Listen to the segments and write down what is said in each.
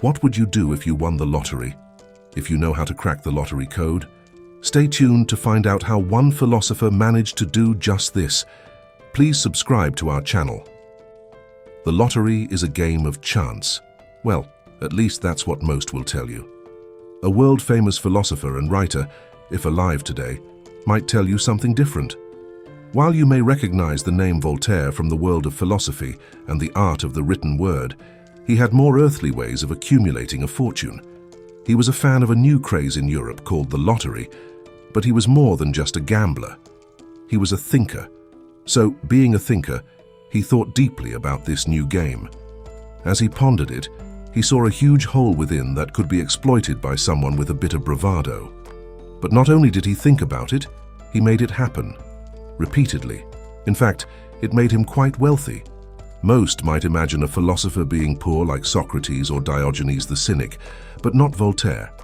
What would you do if you won the lottery? If you know how to crack the lottery code? Stay tuned to find out how one philosopher managed to do just this. Please subscribe to our channel. The lottery is a game of chance. Well, at least that's what most will tell you. A world-famous philosopher and writer, if alive today, might tell you something different. While you may recognize the name Voltaire from the world of philosophy and the art of the written word, he had more earthly ways of accumulating a fortune. He was a fan of a new craze in Europe called the lottery, but he was more than just a gambler. He was a thinker. So, being a thinker, he thought deeply about this new game. As he pondered it, he saw a huge hole within that could be exploited by someone with a bit of bravado. But not only did he think about it, he made it happen. Repeatedly. In fact, it made him quite wealthy. Most might imagine a philosopher being poor like Socrates or Diogenes the Cynic, but not Voltaire.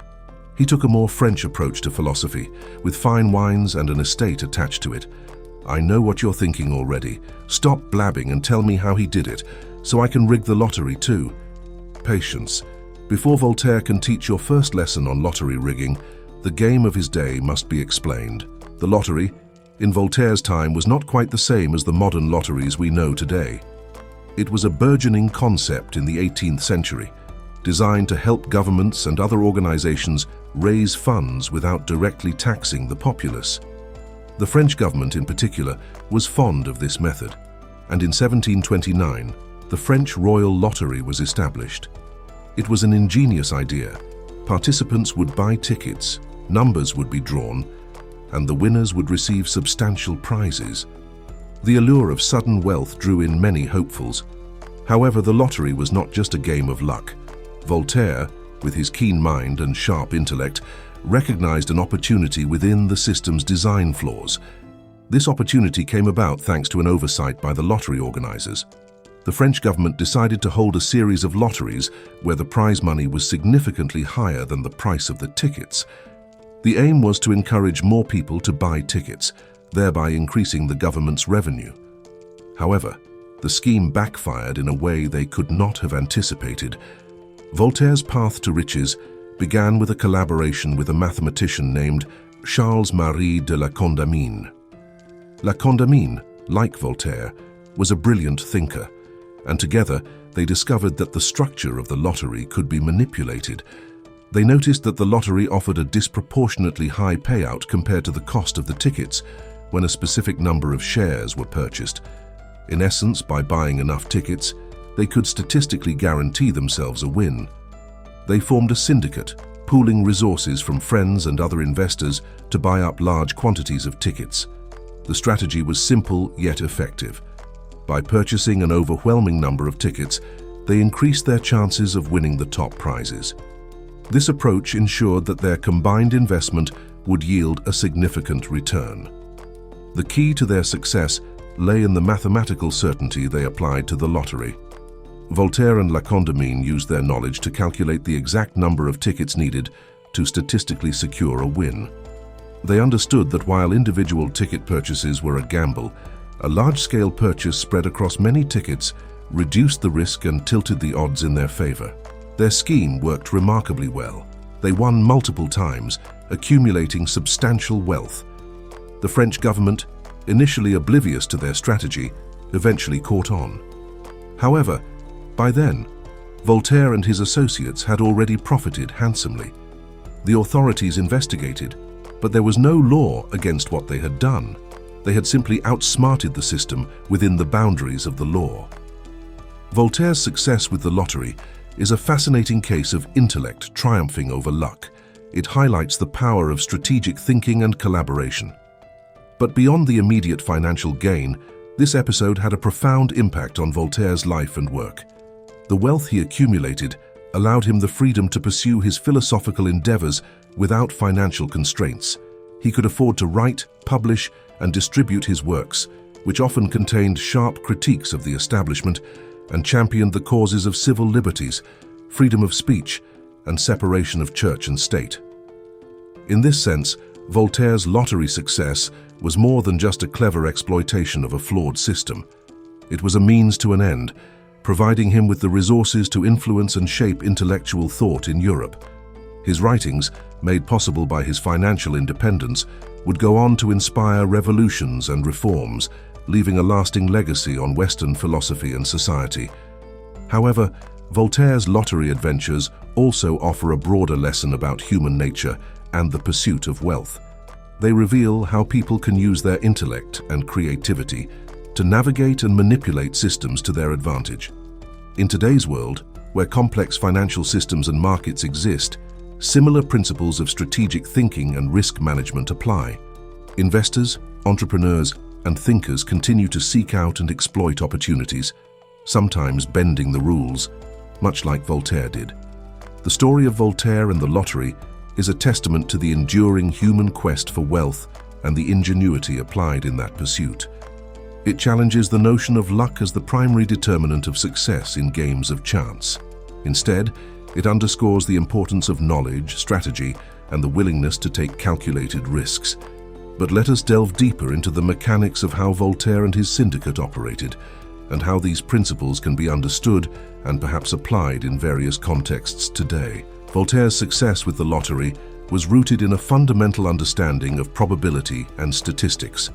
He took a more French approach to philosophy, with fine wines and an estate attached to it. I know what you're thinking already. Stop blabbing and tell me how he did it, so I can rig the lottery too. Patience. Before Voltaire can teach your first lesson on lottery rigging, the game of his day must be explained. The lottery, in Voltaire's time, was not quite the same as the modern lotteries we know today. It was a burgeoning concept in the 18th century, designed to help governments and other organizations raise funds without directly taxing the populace. The French government in particular was fond of this method, and in 1729, the French Royal Lottery was established. It was an ingenious idea. Participants would buy tickets, numbers would be drawn, and the winners would receive substantial prizes. The allure of sudden wealth drew in many hopefuls. However, the lottery was not just a game of luck. Voltaire, with his keen mind and sharp intellect, recognized an opportunity within the system's design flaws. This opportunity came about thanks to an oversight by the lottery organizers. The French government decided to hold a series of lotteries where the prize money was significantly higher than the price of the tickets. The aim was to encourage more people to buy tickets, thereby increasing the government's revenue. However, the scheme backfired in a way they could not have anticipated. Voltaire's path to riches began with a collaboration with a mathematician named Charles-Marie de La Condamine. La Condamine, like Voltaire, was a brilliant thinker, and together they discovered that the structure of the lottery could be manipulated. They noticed that the lottery offered a disproportionately high payout compared to the cost of the tickets when a specific number of shares were purchased. In essence, by buying enough tickets, they could statistically guarantee themselves a win. They formed a syndicate, pooling resources from friends and other investors to buy up large quantities of tickets. The strategy was simple yet effective. By purchasing an overwhelming number of tickets, they increased their chances of winning the top prizes. This approach ensured that their combined investment would yield a significant return. The key to their success lay in the mathematical certainty they applied to the lottery. Voltaire and La Condamine used their knowledge to calculate the exact number of tickets needed to statistically secure a win. They understood that while individual ticket purchases were a gamble, a large-scale purchase spread across many tickets reduced the risk and tilted the odds in their favor. Their scheme worked remarkably well. They won multiple times, accumulating substantial wealth. The French government, initially oblivious to their strategy, eventually caught on. However, by then, Voltaire and his associates had already profited handsomely. The authorities investigated, but there was no law against what they had done. They had simply outsmarted the system within the boundaries of the law. Voltaire's success with the lottery is a fascinating case of intellect triumphing over luck. It highlights the power of strategic thinking and collaboration. But beyond the immediate financial gain, this episode had a profound impact on Voltaire's life and work. The wealth he accumulated allowed him the freedom to pursue his philosophical endeavors without financial constraints. He could afford to write, publish, and distribute his works, which often contained sharp critiques of the establishment and championed the causes of civil liberties, freedom of speech, and separation of church and state. In this sense, Voltaire's lottery success was more than just a clever exploitation of a flawed system. It was a means to an end, providing him with the resources to influence and shape intellectual thought in Europe. His writings, made possible by his financial independence, would go on to inspire revolutions and reforms, leaving a lasting legacy on Western philosophy and society. However, Voltaire's lottery adventures also offer a broader lesson about human nature and the pursuit of wealth. They reveal how people can use their intellect and creativity to navigate and manipulate systems to their advantage. In today's world, where complex financial systems and markets exist, similar principles of strategic thinking and risk management apply. Investors, entrepreneurs, and thinkers continue to seek out and exploit opportunities, sometimes bending the rules, much like Voltaire did. The story of Voltaire and the lottery is a testament to the enduring human quest for wealth and the ingenuity applied in that pursuit. It challenges the notion of luck as the primary determinant of success in games of chance. Instead, it underscores the importance of knowledge, strategy, and the willingness to take calculated risks. But let us delve deeper into the mechanics of how Voltaire and his syndicate operated, and how these principles can be understood and perhaps applied in various contexts today. Voltaire's success with the lottery was rooted in a fundamental understanding of probability and statistics.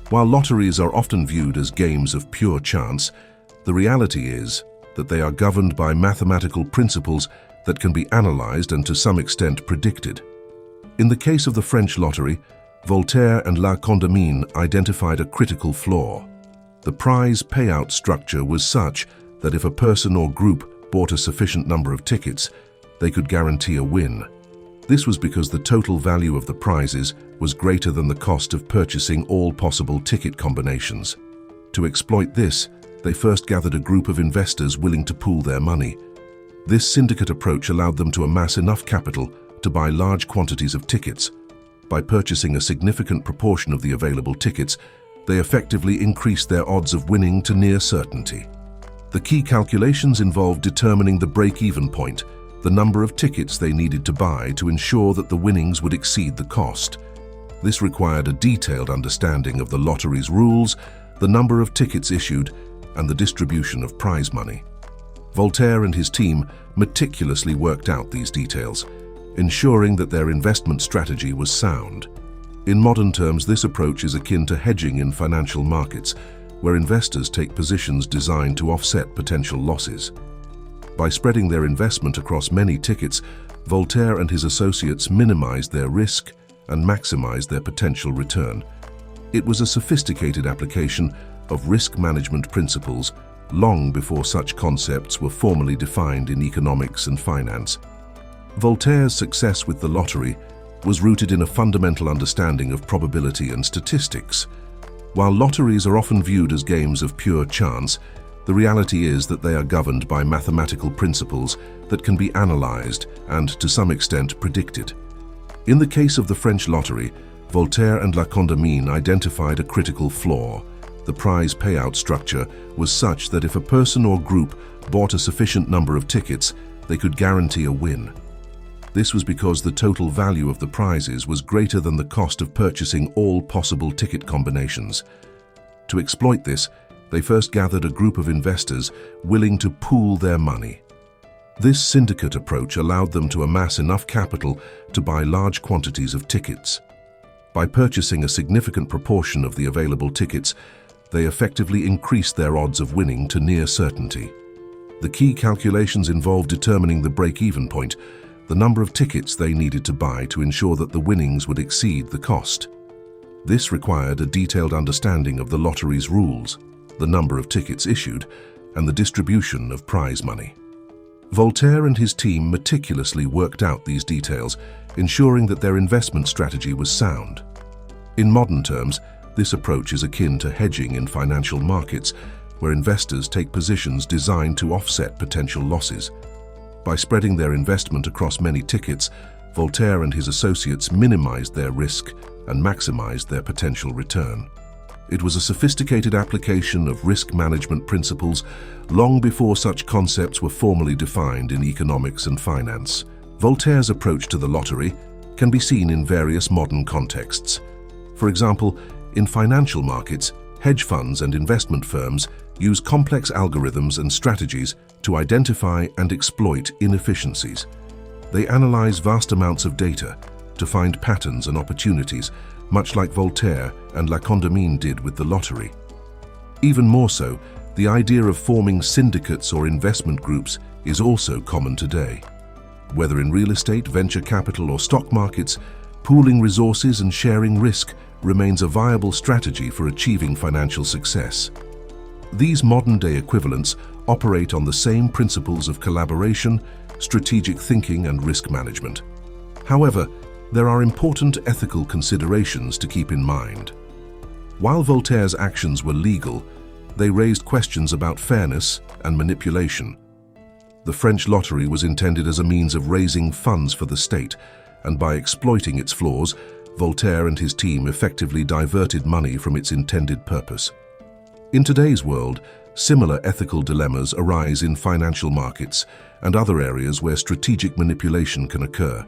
While lotteries are often viewed as games of pure chance, the reality is that they are governed by mathematical principles that can be analyzed and to some extent predicted. In the case of the French lottery, Voltaire and La Condamine identified a critical flaw. The prize payout structure was such that if a person or group bought a sufficient number of tickets, they could guarantee a win. This was because the total value of the prizes was greater than the cost of purchasing all possible ticket combinations. To exploit this, they first gathered a group of investors willing to pool their money. This syndicate approach allowed them to amass enough capital to buy large quantities of tickets. By purchasing a significant proportion of the available tickets, they effectively increased their odds of winning to near certainty. The key calculations involved determining the break-even point, the number of tickets they needed to buy to ensure that the winnings would exceed the cost. This required a detailed understanding of the lottery's rules, the number of tickets issued, and the distribution of prize money. Voltaire and his team meticulously worked out these details, ensuring that their investment strategy was sound. In modern terms, this approach is akin to hedging in financial markets, where investors take positions designed to offset potential losses. By spreading their investment across many tickets, Voltaire and his associates minimized their risk and maximized their potential return. It was a sophisticated application of risk management principles long before such concepts were formally defined in economics and finance. Voltaire's success with the lottery was rooted in a fundamental understanding of probability and statistics. While lotteries are often viewed as games of pure chance, the reality is that they are governed by mathematical principles that can be analyzed and, to some extent, predicted. In the case of the French lottery, Voltaire and La Condamine identified a critical flaw. The prize payout structure was such that if a person or group bought a sufficient number of tickets, they could guarantee a win. This was because the total value of the prizes was greater than the cost of purchasing all possible ticket combinations. To exploit this, they first gathered a group of investors willing to pool their money. This syndicate approach allowed them to amass enough capital to buy large quantities of tickets. By purchasing a significant proportion of the available tickets, they effectively increased their odds of winning to near certainty. The key calculations involved determining the break-even point, the number of tickets they needed to buy to ensure that the winnings would exceed the cost. This required a detailed understanding of the lottery's rules, the number of tickets issued, and the distribution of prize money. Voltaire and his team meticulously worked out these details, ensuring that their investment strategy was sound. In modern terms, this approach is akin to hedging in financial markets, where investors take positions designed to offset potential losses. By spreading their investment across many tickets, Voltaire and his associates minimized their risk and maximized their potential return. It was a sophisticated application of risk management principles long before such concepts were formally defined in economics and finance. Voltaire's approach to the lottery can be seen in various modern contexts. For example, in financial markets, hedge funds and investment firms use complex algorithms and strategies to identify and exploit inefficiencies. They analyze vast amounts of data to find patterns and opportunities, much like Voltaire and La Condamine did with the lottery. Even more so, the idea of forming syndicates or investment groups is also common today. Whether in real estate, venture capital, or stock markets, pooling resources and sharing risk remains a viable strategy for achieving financial success. These modern-day equivalents operate on the same principles of collaboration, strategic thinking, and risk management. However, there are important ethical considerations to keep in mind. While Voltaire's actions were legal, they raised questions about fairness and manipulation. The French lottery was intended as a means of raising funds for the state, and by exploiting its flaws, Voltaire and his team effectively diverted money from its intended purpose. In today's world, similar ethical dilemmas arise in financial markets and other areas where strategic manipulation can occur.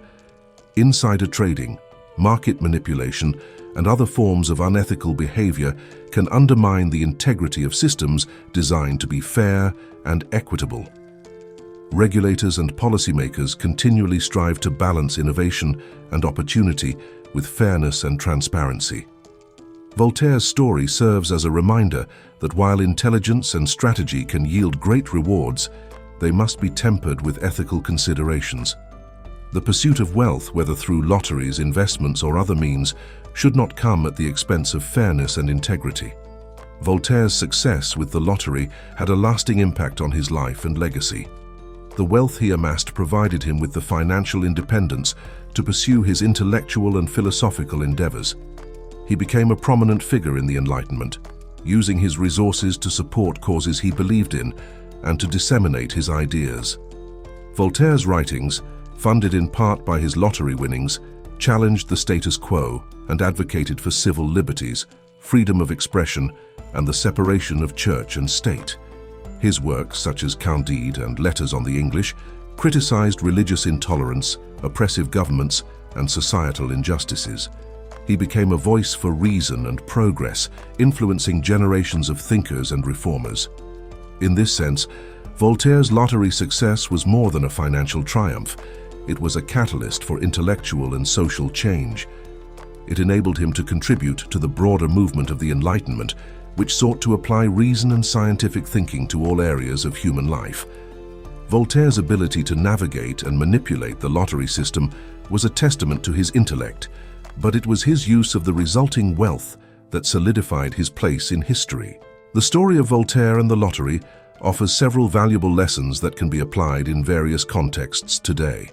Insider trading, market manipulation, and other forms of unethical behavior can undermine the integrity of systems designed to be fair and equitable. Regulators and policymakers continually strive to balance innovation and opportunity with fairness and transparency. Voltaire's story serves as a reminder that while intelligence and strategy can yield great rewards, they must be tempered with ethical considerations. The pursuit of wealth, whether through lotteries, investments, or other means, should not come at the expense of fairness and integrity. Voltaire's success with the lottery had a lasting impact on his life and legacy. The wealth he amassed provided him with the financial independence to pursue his intellectual and philosophical endeavors. He became a prominent figure in the Enlightenment, using his resources to support causes he believed in and to disseminate his ideas. Voltaire's writings, funded in part by his lottery winnings, challenged the status quo and advocated for civil liberties, freedom of expression, and the separation of church and state. His works, such as Candide and Letters on the English, criticized religious intolerance, oppressive governments, and societal injustices. He became a voice for reason and progress, influencing generations of thinkers and reformers. In this sense, Voltaire's lottery success was more than a financial triumph. It was a catalyst for intellectual and social change. It enabled him to contribute to the broader movement of the Enlightenment, which sought to apply reason and scientific thinking to all areas of human life. Voltaire's ability to navigate and manipulate the lottery system was a testament to his intellect, but it was his use of the resulting wealth that solidified his place in history. The story of Voltaire and the lottery offers several valuable lessons that can be applied in various contexts today.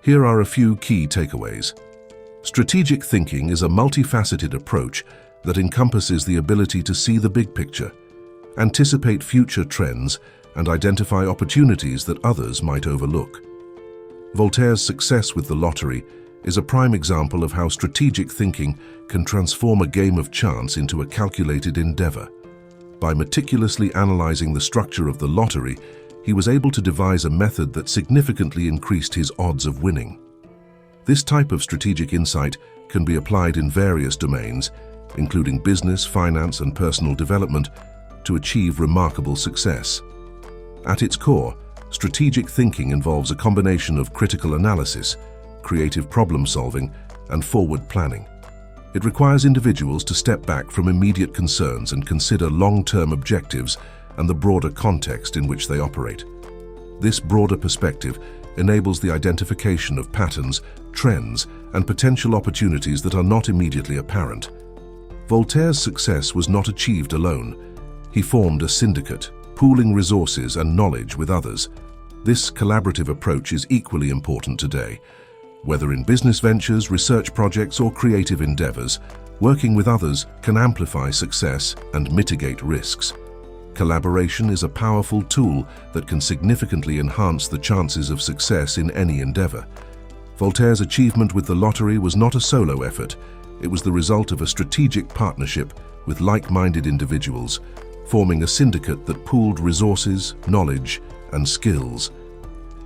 Here are a few key takeaways. Strategic thinking is a multifaceted approach that encompasses the ability to see the big picture, anticipate future trends, and identify opportunities that others might overlook. Voltaire's success with the lottery is a prime example of how strategic thinking can transform a game of chance into a calculated endeavor. By meticulously analyzing the structure of the lottery, he was able to devise a method that significantly increased his odds of winning. This type of strategic insight can be applied in various domains, including business, finance, and personal development, to achieve remarkable success. At its core, strategic thinking involves a combination of critical analysis, creative problem-solving, and forward planning. It requires individuals to step back from immediate concerns and consider long-term objectives and the broader context in which they operate. This broader perspective enables the identification of patterns, trends, and potential opportunities that are not immediately apparent. Voltaire's success was not achieved alone. He formed a syndicate, pooling resources and knowledge with others. This collaborative approach is equally important today. Whether in business ventures, research projects, or creative endeavors, working with others can amplify success and mitigate risks. Collaboration is a powerful tool that can significantly enhance the chances of success in any endeavor. Voltaire's achievement with the lottery was not a solo effort. It was the result of a strategic partnership with like-minded individuals, forming a syndicate that pooled resources, knowledge, and skills.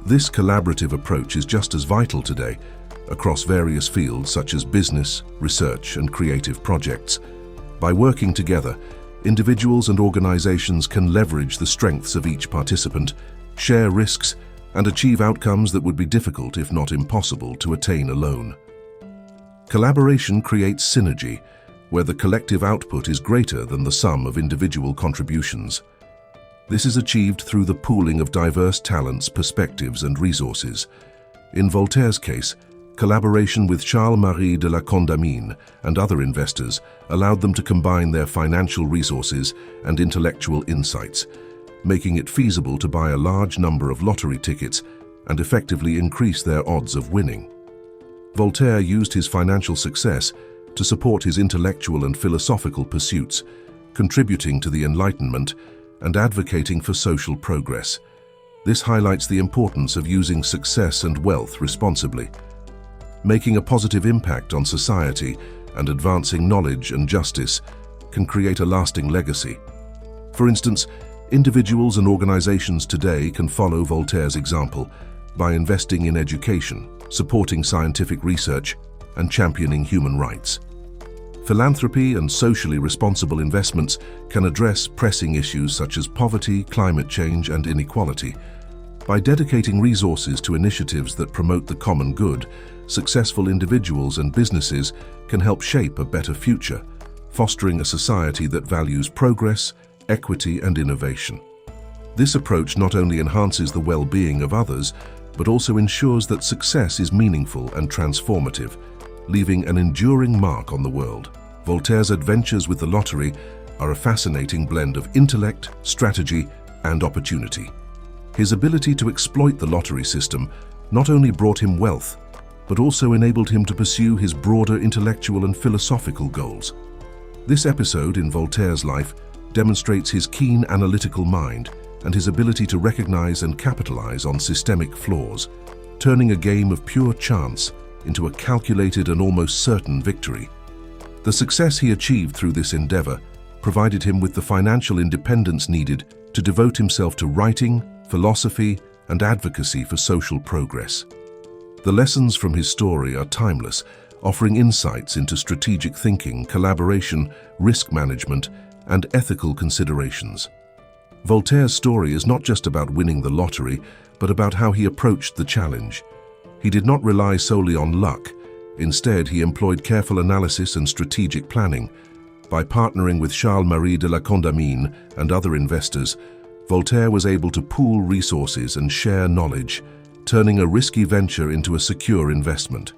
This collaborative approach is just as vital today across various fields such as business, research, and creative projects. By working together, individuals and organizations can leverage the strengths of each participant, share risks, and achieve outcomes that would be difficult, if not impossible, to attain alone. Collaboration creates synergy, where the collective output is greater than the sum of individual contributions. This is achieved through the pooling of diverse talents, perspectives, and resources. In Voltaire's case, collaboration with Charles-Marie de la Condamine and other investors allowed them to combine their financial resources and intellectual insights, making it feasible to buy a large number of lottery tickets and effectively increase their odds of winning. Voltaire used his financial success to support his intellectual and philosophical pursuits, contributing to the Enlightenment and advocating for social progress. This highlights the importance of using success and wealth responsibly. Making a positive impact on society and advancing knowledge and justice can create a lasting legacy. For instance, individuals and organizations today can follow Voltaire's example by investing in education, supporting scientific research, and championing human rights. Philanthropy and socially responsible investments can address pressing issues such as poverty, climate change, and inequality. By dedicating resources to initiatives that promote the common good, successful individuals and businesses can help shape a better future, fostering a society that values progress, equity, and innovation. This approach not only enhances the well-being of others, but also ensures that success is meaningful and transformative, leaving an enduring mark on the world. Voltaire's adventures with the lottery are a fascinating blend of intellect, strategy, and opportunity. His ability to exploit the lottery system not only brought him wealth, but also enabled him to pursue his broader intellectual and philosophical goals. This episode in Voltaire's life demonstrates his keen analytical mind and his ability to recognize and capitalize on systemic flaws, turning a game of pure chance into a calculated and almost certain victory. The success he achieved through this endeavor provided him with the financial independence needed to devote himself to writing, philosophy, and advocacy for social progress. The lessons from his story are timeless, offering insights into strategic thinking, collaboration, risk management, and ethical considerations. Voltaire's story is not just about winning the lottery, but about how he approached the challenge. He did not rely solely on luck. Instead, he employed careful analysis and strategic planning. By partnering with Charles-Marie de la Condamine and other investors, Voltaire was able to pool resources and share knowledge, turning a risky venture into a secure investment.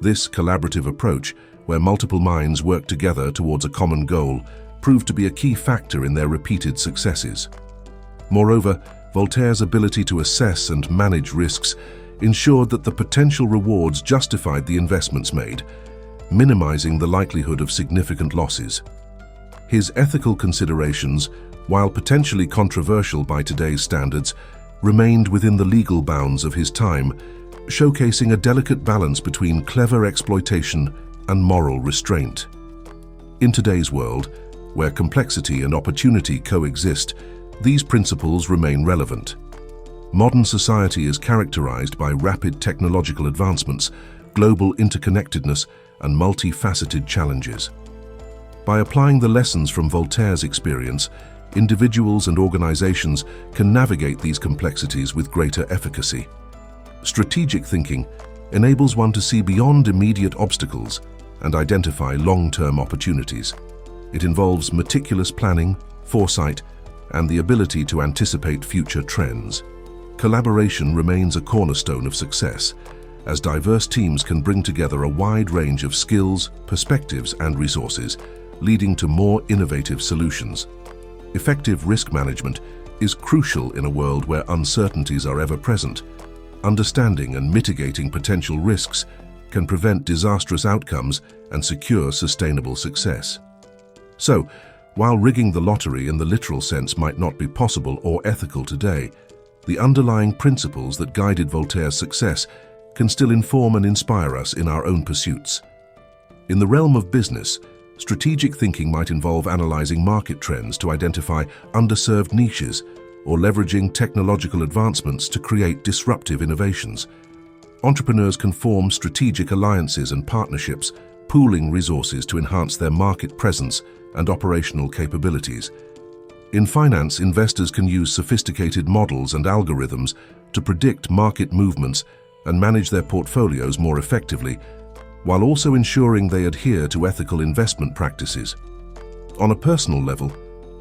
This collaborative approach, where multiple minds work together towards a common goal, proved to be a key factor in their repeated successes. Moreover, Voltaire's ability to assess and manage risks ensured that the potential rewards justified the investments made, minimizing the likelihood of significant losses. His ethical considerations, while potentially controversial by today's standards, remained within the legal bounds of his time, showcasing a delicate balance between clever exploitation and moral restraint. In today's world, where complexity and opportunity coexist, these principles remain relevant. Modern society is characterized by rapid technological advancements, global interconnectedness, and multifaceted challenges. By applying the lessons from Voltaire's experience, individuals and organizations can navigate these complexities with greater efficacy. Strategic thinking enables one to see beyond immediate obstacles and identify long-term opportunities. It involves meticulous planning, foresight, and the ability to anticipate future trends. Collaboration remains a cornerstone of success, as diverse teams can bring together a wide range of skills, perspectives, and resources, leading to more innovative solutions. Effective risk management is crucial in a world where uncertainties are ever present. Understanding and mitigating potential risks can prevent disastrous outcomes and secure sustainable success. So, while rigging the lottery in the literal sense might not be possible or ethical today, the underlying principles that guided Voltaire's success can still inform and inspire us in our own pursuits. In the realm of business, strategic thinking might involve analyzing market trends to identify underserved niches or leveraging technological advancements to create disruptive innovations. Entrepreneurs can form strategic alliances and partnerships, pooling resources to enhance their market presence and operational capabilities. In finance, investors can use sophisticated models and algorithms to predict market movements and manage their portfolios more effectively, while also ensuring they adhere to ethical investment practices. On a personal level,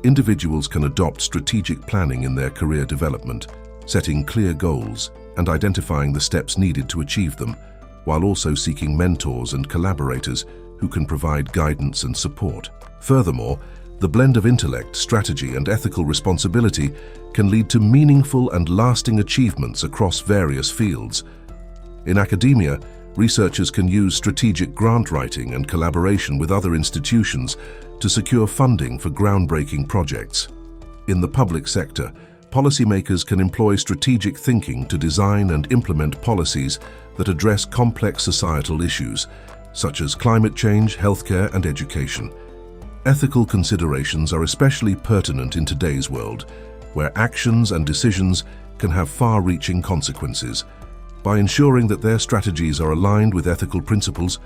individuals can adopt strategic planning in their career development, setting clear goals and identifying the steps needed to achieve them, while also seeking mentors and collaborators who can provide guidance and support. Furthermore, the blend of intellect, strategy, and ethical responsibility can lead to meaningful and lasting achievements across various fields. In academia, researchers can use strategic grant writing and collaboration with other institutions to secure funding for groundbreaking projects. In the public sector, policymakers can employ strategic thinking to design and implement policies that address complex societal issues, such as climate change, healthcare, and education. Ethical considerations are especially pertinent in today's world, where actions and decisions can have far-reaching consequences. By ensuring that their strategies are aligned with ethical principles,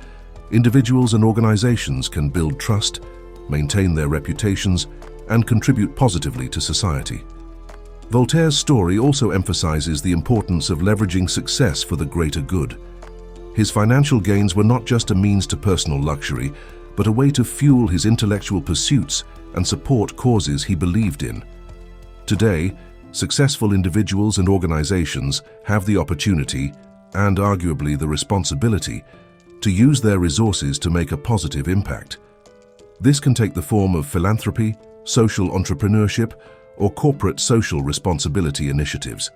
individuals and organizations can build trust, maintain their reputations, and contribute positively to society. Voltaire's story also emphasizes the importance of leveraging success for the greater good. His financial gains were not just a means to personal luxury, but a way to fuel his intellectual pursuits and support causes he believed in. Today, successful individuals and organizations have the opportunity, and arguably the responsibility, to use their resources to make a positive impact. This can take the form of philanthropy, social entrepreneurship, or corporate social responsibility initiatives.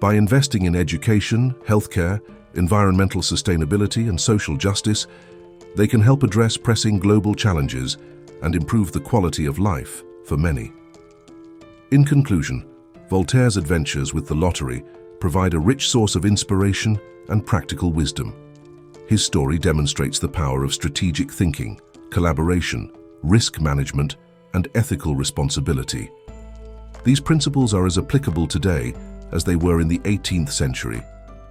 By investing in education, healthcare, environmental sustainability, and social justice, they can help address pressing global challenges and improve the quality of life for many. In conclusion, Voltaire's adventures with the lottery provide a rich source of inspiration and practical wisdom. His story demonstrates the power of strategic thinking, collaboration, risk management, and ethical responsibility. These principles are as applicable today as they were in the 18th century,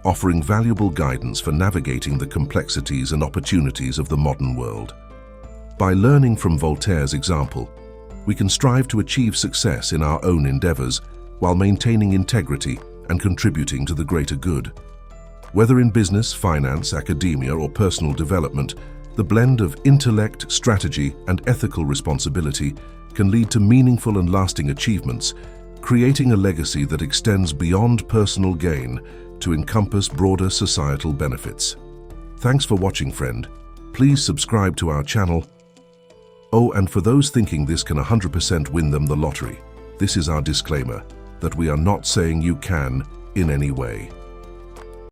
offering valuable guidance for navigating the complexities and opportunities of the modern world. By learning from Voltaire's example, we can strive to achieve success in our own endeavors while maintaining integrity and contributing to the greater good. Whether in business, finance, academia, or personal development, the blend of intellect, strategy, and ethical responsibility can lead to meaningful and lasting achievements, creating a legacy that extends beyond personal gain to encompass broader societal benefits. Thanks for watching, friend. Please subscribe to our channel. Oh, and for those thinking this can 100% win them the lottery, this is our disclaimer that we are not saying you can in any way.